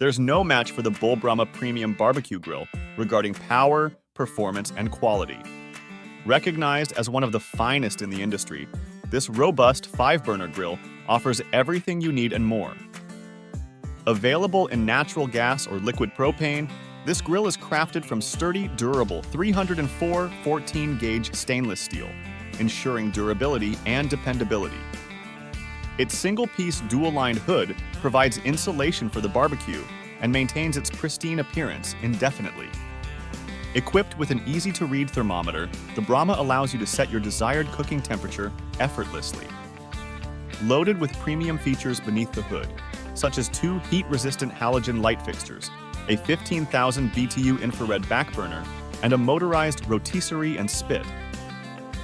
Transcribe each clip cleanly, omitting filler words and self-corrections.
There's no match for the Bull Brahma Premium Barbecue Grill regarding power, performance, and quality. Recognized as one of the finest in the industry, this robust 5-burner grill offers everything you need and more. Available in natural gas or liquid propane, this grill is crafted from sturdy, durable 304 14-gauge stainless steel, ensuring durability and dependability. Its single-piece dual-lined hood provides insulation for the barbecue and maintains its pristine appearance indefinitely. Equipped with an easy-to-read thermometer, the Brahma allows you to set your desired cooking temperature effortlessly. Loaded with premium features beneath the hood, such as 2 heat-resistant halogen light fixtures, a 15,000 BTU infrared backburner, and a motorized rotisserie and spit.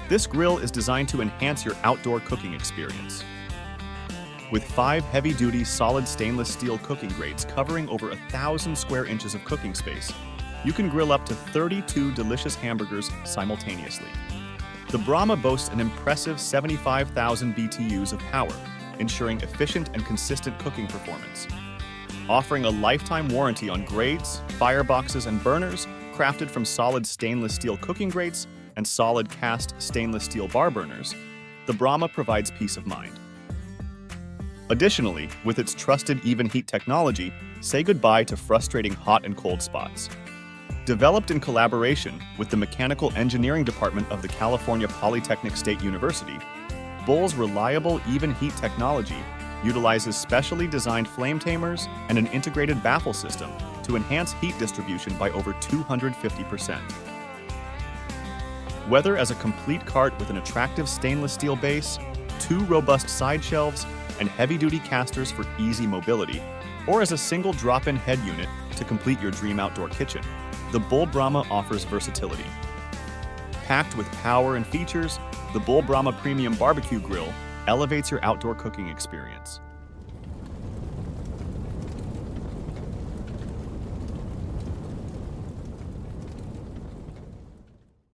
This grill is designed to enhance your outdoor cooking experience. With 5 heavy-duty solid stainless steel cooking grates covering over 1,000 square inches of cooking space, you can grill up to 32 delicious hamburgers simultaneously. The Brahma boasts an impressive 75,000 BTUs of power, ensuring efficient and consistent cooking performance. Offering a lifetime warranty on grates, fireboxes, and burners crafted from solid stainless steel cooking grates and solid cast stainless steel bar burners, the Brahma provides peace of mind. Additionally, with its trusted even heat technology, say goodbye to frustrating hot and cold spots. Developed in collaboration with the Mechanical Engineering Department of the California Polytechnic State University, Bull's reliable even heat technology utilizes specially designed flame tamers and an integrated baffle system to enhance heat distribution by over 250%. Whether as a complete cart with an attractive stainless steel base, 2 robust side shelves, and heavy-duty casters for easy mobility, or as a single drop-in head unit to complete your dream outdoor kitchen, the Bull Brahma offers versatility. Packed with power and features, the Bull Brahma Premium Barbecue Grill elevates your outdoor cooking experience.